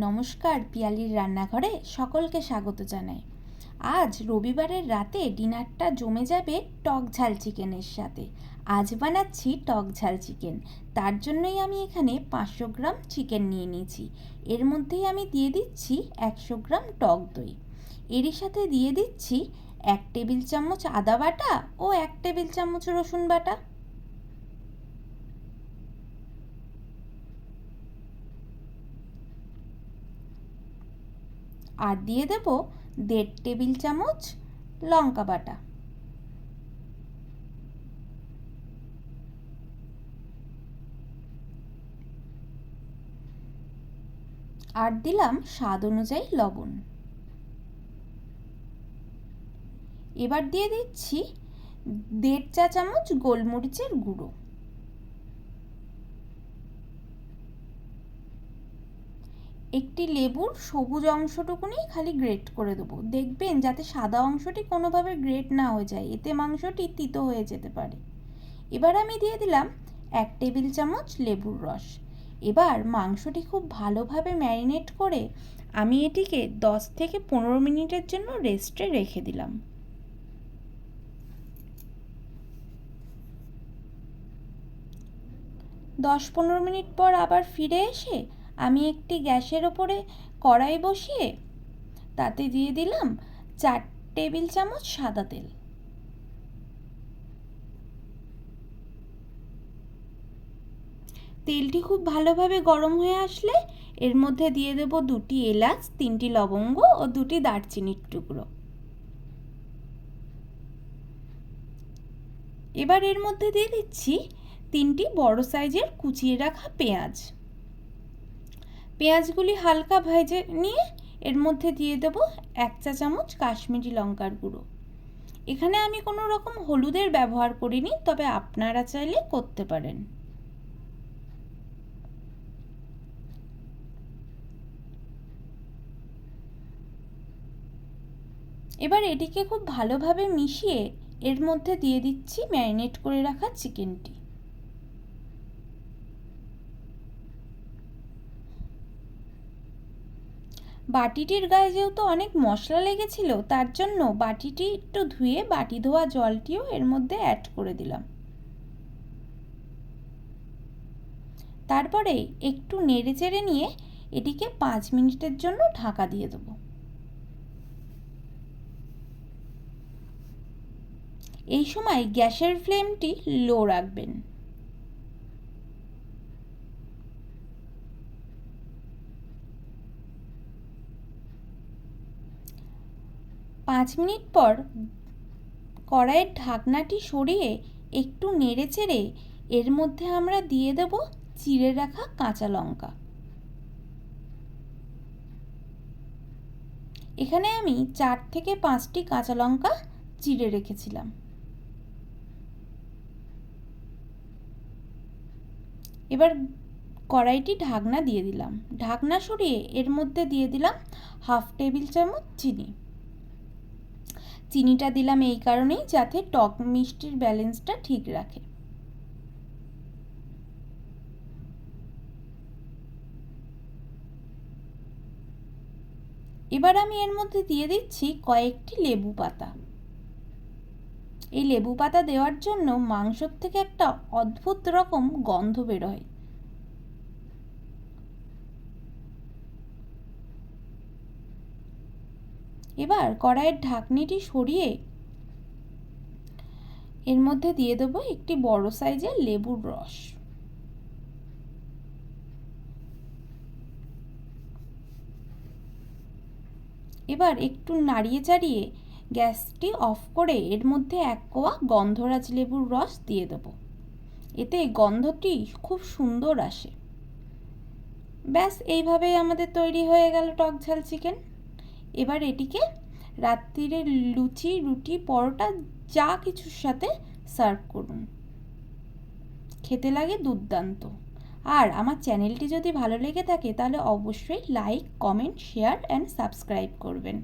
নমস্কার, পিয়ালির রান্নাঘরে সকলকে স্বাগত জানাই। আজ রবিবারের রাতে ডিনারটা জমে যাবে টক ঝাল চিকেনের সাথে। আজ বানাচ্ছি টক ঝাল চিকেন। তার জন্যই আমি এখানে 500 গ্রাম চিকেন নিয়ে নিয়েছি। এর মধ্যেই আমি দিয়ে দিচ্ছি 100 গ্রাম টক দই। এরই সাথে দিয়ে দিচ্ছি 1 টেবিল চামচ আদা বাটা ও 1 টেবিল চামচ রসুন বাটা। আর দিয়ে দেব 1.5 টেবিল চামচ লঙ্কা বাটা। আর দিলাম স্বাদ অনুযায়ী লবণ। এবার দিয়ে দিচ্ছি 1.5 চা চামচ গোলমরিচের গুঁড়ো। একটি লেবুর সবুজ অংশটুকুনি খালি গ্রেট করে দেবো। দেখবেন যাতে সাদা অংশটি কোনোভাবে গ্রেট না হয়ে যায়, এতে মাংসটি তিতো হয়ে যেতে পারে। এবার আমি দিয়ে দিলাম 1 টেবিল চামচ লেবুর রস। এবার মাংসটি খুব ভালোভাবে ম্যারিনেট করে আমি এটিকে 10 থেকে 15 মিনিটের জন্য রেস্টে রেখে দিলাম। দশ 15 মিনিট পর আবার ফিরে এসে আমি একটি গ্যাসের ওপরে কড়াই বসিয়ে তাতে দিয়ে দিলাম 4 টেবিল চামচ সাদা তেল। তেলটি খুব ভালোভাবে গরম হয়ে আসলে এর মধ্যে দিয়ে দেব 2টি এলাচ, 3টি লবঙ্গ ও 2টি দারচিনির টুকরো। এবার এর মধ্যে দিয়ে দিচ্ছি 3টি বড় সাইজের কুচিয়ে রাখা পেঁয়াজ। পেঁয়াজগুলি হালকা ভেজে নিয়ে এর মধ্যে দিয়ে দেব 1 চা চামচ কাশ্মীরি লঙ্কার গুঁড়ো। এখানে আমি কোনো রকম হলুদের ব্যবহার করিনি, তবে আপনারা চাইলে করতে পারেন। এবার এটিকে খুব ভালোভাবে মিশিয়ে এর মধ্যে দিয়ে দিচ্ছি ম্যারিনেট করে রাখা চিকেনটি। বাটিটির গায়ে যেহেতু অনেক মশলা লেগেছিল, তার জন্য বাটিটি একটু ধুয়ে বাটি ধোয়া জলটিও এর মধ্যে অ্যাড করে দিলাম। তারপরে একটু নেড়েচেড়ে নিয়ে এটিকে 5 মিনিটের জন্য ঢাকা দিয়ে দেবো। এই সময় গ্যাসের ফ্লেমটি লো রাখবেন। পাঁচ মিনিট পর কড়াইয়ের ঢাকনাটি সরিয়ে একটু নেড়েচেড়ে এর মধ্যে আমরা দিয়ে দেব চিড়ে রাখা কাঁচা লঙ্কা। এখানে আমি 4 থেকে 5টি কাঁচা লঙ্কা চিড়ে রেখেছিলাম। এবার কড়াইটি ঢাকনা দিয়ে দিলাম। ঢাকনা সরিয়ে এর মধ্যে দিয়ে দিলাম 1/2 টেবিল চামচ চিনি। চিনিটা দিলাম এই কারণেই যাতে টক মিষ্টির ব্যালেন্সটা ঠিক রাখে। এবার আমি এর মধ্যে দিয়ে দিচ্ছি কয়েকটি লেবু পাতা। এই লেবু পাতা দেওয়ার জন্য মাংসর থেকে একটা অদ্ভুত রকম গন্ধ বেরোয়। এবার কড়াইয়ের ঢাকনিটি সরিয়ে এর মধ্যে দিয়ে দেবো একটি বড় সাইজের লেবুর রস। এবার একটু নাড়িয়ে চাড়িয়ে গ্যাসটি অফ করে এর মধ্যে 1 কোয়া গন্ধরাজ লেবুর রস দিয়ে দেবো। এতে গন্ধটি খুব সুন্দর আসে। ব্যাস, এইভাবেই আমাদের তৈরি হয়ে গেল টক ঝাল চিকেন। এবার এটিকে রাত্রিরে লুচি, রুটি, পরোটা যা কিছুর সাথে সার্ভ করুন। খেতে লাগে দুর্দান্ত। আর আমার চ্যানেলটি যদি ভালো লেগে থাকে তাহলে অবশ্যই like, comment, share and subscribe করবেন।